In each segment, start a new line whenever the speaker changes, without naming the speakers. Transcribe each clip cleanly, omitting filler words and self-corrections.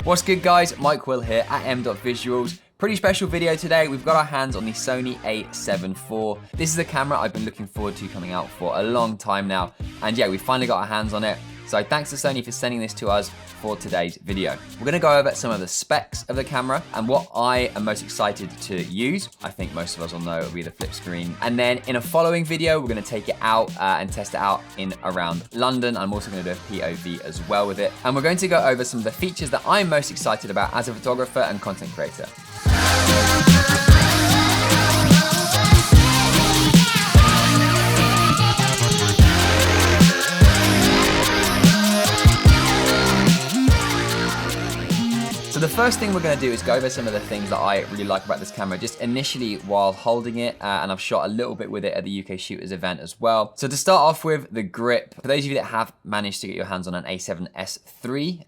What's good guys, Mike Will here at m.visuals. Pretty special video today. We've got our hands on the Sony A7IV. This is a camera I've been looking forward to coming out for a long time now. And yeah, we finally got our hands on it. So thanks to Sony for sending this to us for today's video. We're gonna go over some of the specs of the camera and what I am most excited to use. I think most of us will know it'll be the flip screen. And then in a following video, we're gonna take it out and test it out in around London. I'm also gonna do a POV as well with it. And we're going to go over some of the features that I'm most excited about as a photographer and content creator. So the first thing we're going to do is go over some of the things that I really like about this camera, just initially while holding it, and I've shot a little bit with it at the UK Shooters event as well. So to start off with, the grip. For those of you that have managed to get your hands on an A7S III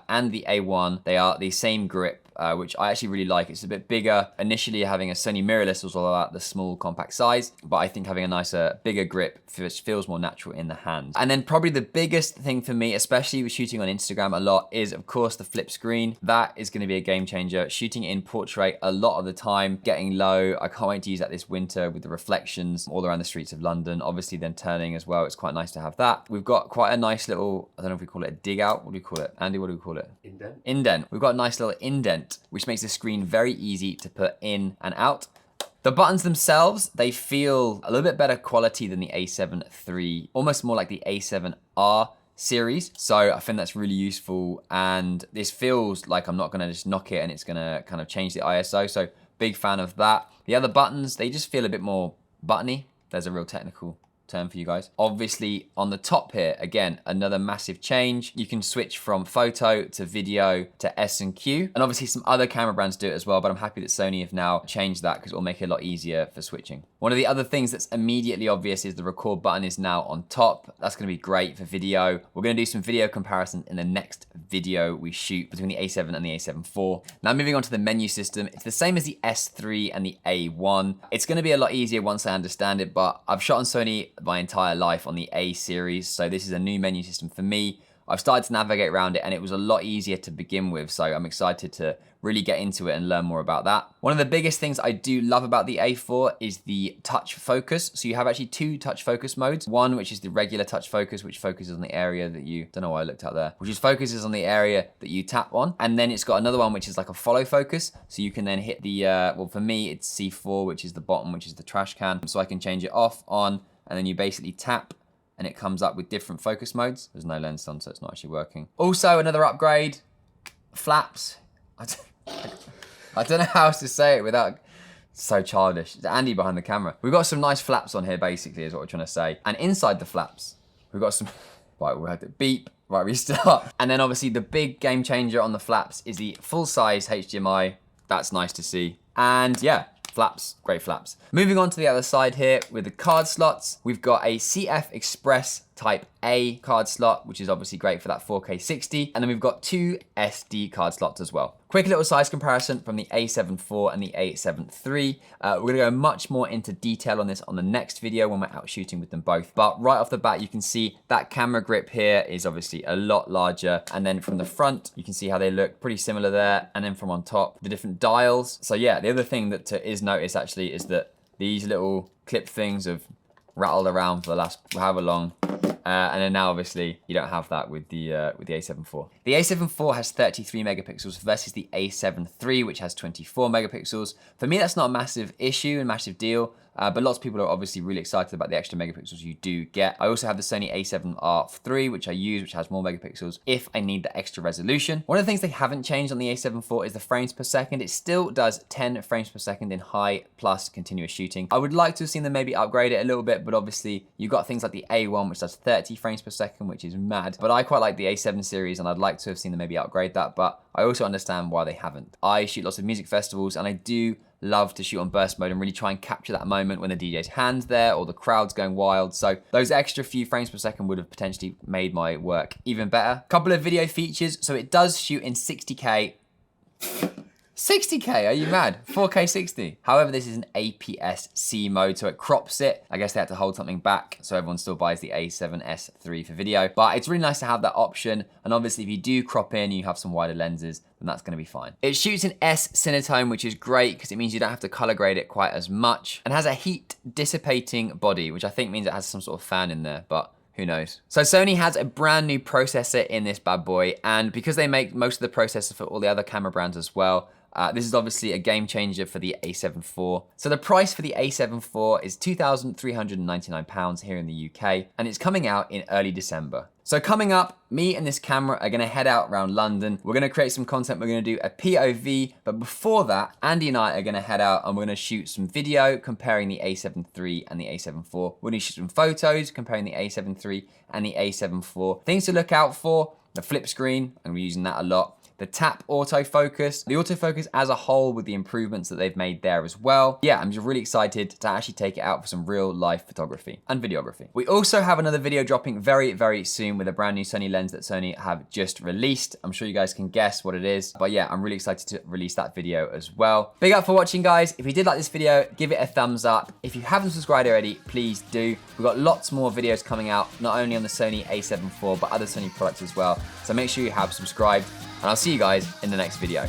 and the A1, they are the same grip. Which I actually really like. It's a bit bigger. Initially having a Sony mirrorless was all about the small compact size, but I think having a nicer, bigger grip feels more natural in the hand. And then probably the biggest thing for me, especially with shooting on Instagram a lot, is of course the flip screen. That is gonna be a game changer. Shooting in portrait a lot of the time, getting low. I can't wait to use that this winter with the reflections all around the streets of London. Obviously then turning as well, it's quite nice to have that. We've got quite a nice little, I don't know if we call it a dig out. What do we call it? Andy, what do we call it?
Indent.
Indent. We've got a nice little indent, which makes the screen very easy to put in and out. The buttons themselves, they feel a little bit better quality than the A7 III, almost more like the A7R series. So I think that's really useful. And this feels like I'm not gonna just knock it and it's gonna kind of change the ISO. So big fan of that. The other buttons, they just feel a bit more buttony. There's a real technical term for you guys. Obviously on the top here, again, another massive change. You can switch from photo to video to S&Q, and obviously some other camera brands do it as well, but I'm happy that Sony have now changed that because it will make it a lot easier for switching. One of the other things that's immediately obvious is the record button is now on top. That's gonna be great for video. We're gonna do some video comparison in the next video we shoot between the A7 and the A7IV. Now moving on to the menu system, it's the same as the S3 and the A1. It's gonna be a lot easier once I understand it, but I've shot on Sony my entire life on the A series, so this is a new menu system for me. I've started to navigate around it and it was a lot easier to begin with, so I'm excited to really get into it and learn more about that. One of the biggest things I do love about the A4 is the touch focus. So you have actually two touch focus modes. One, which is the regular touch focus, which focuses on the area that you, don't know why I looked out there, which is focuses on the area that you tap on. And then it's got another one, which is like a follow focus. So you can then hit the, well for me, it's C4, which is the bottom, which is the trash can. So I can change it off, on, and then you basically tap and it comes up with different focus modes. There's no lens on, so it's not actually working. Also, another upgrade, flaps. I don't know how else to say it without, so childish. It's Andy behind the camera. We've got some nice flaps on here, basically, is what we're trying to say. And inside the flaps, we've got some, right, we had to beep, right, restart. And then obviously the big game changer on the flaps is the full size HDMI. That's nice to see. And yeah, flaps, great flaps. Moving on to the other side here with the card slots, we've got a CF Express Type A card slot, which is obviously great for that 4K 60. And then we've got two SD card slots as well. Quick little size comparison from the A7IV and the A7 III. We're gonna go much more into detail on this on the next video when we're out shooting with them both. But right off the bat, you can see that camera grip here is obviously a lot larger. And then from the front, you can see how they look pretty similar there. And then from on top, the different dials. So yeah, the other thing that is noticed actually is that these little clip things have rattled around for the last however long. And then now obviously you don't have that with the A7IV. The A7IV has 33 megapixels versus the A7 III, which has 24 megapixels. For me, that's not a massive issue and massive deal. But lots of people are obviously really excited about the extra megapixels you do get. I also have the Sony A7R III, which I use, which has more megapixels if I need the extra resolution. One of the things they haven't changed on the A7IV is the frames per second. It still does 10 frames per second in high plus continuous shooting. I would like to have seen them maybe upgrade it a little bit, but obviously you've got things like the A1, which does 30 frames per second, which is mad. But I quite like the A7 series and I'd like to have seen them maybe upgrade that, but I also understand why they haven't. I shoot lots of music festivals and I do love to shoot on burst mode and really try and capture that moment when the DJ's hand's there or the crowd's going wild. So those extra few frames per second would have potentially made my work even better. Couple of video features. So it does shoot in 60K 60K, are you mad? 4K 60. However, this is an APS-C mode, so it crops it. I guess they had to hold something back, so everyone still buys the A7S III for video. But it's really nice to have that option. And obviously, if you do crop in, you have some wider lenses, then that's gonna be fine. It shoots in S Cinetone, which is great because it means you don't have to color grade it quite as much, and has a heat dissipating body, which I think means it has some sort of fan in there, but who knows? So Sony has a brand new processor in this bad boy, and because they make most of the processors for all the other camera brands as well, this is obviously a game changer for the A7 IV. So the price for the A7 IV is £2,399 here in the UK, and it's coming out in early December. So coming up, me and this camera are gonna head out around London. We're gonna create some content. We're gonna do a POV, but before that, Andy and I are gonna head out and we're gonna shoot some video comparing the A7 III and the A7 IV. We're gonna shoot some photos comparing the A7 III and the A7 IV. Things to look out for: the flip screen, and we're using that a lot. The tap autofocus, the autofocus as a whole with the improvements that they've made there as well. Yeah, I'm just really excited to actually take it out for some real life photography and videography. We also have another video dropping very, very soon with a brand new Sony lens that Sony have just released. I'm sure you guys can guess what it is, but yeah, I'm really excited to release that video as well. Big up for watching, guys. If you did like this video, give it a thumbs up. If you haven't subscribed already, please do. We've got lots more videos coming out, not only on the Sony A7 IV, but other Sony products as well. So make sure you have subscribed, and I'll see you guys in the next video.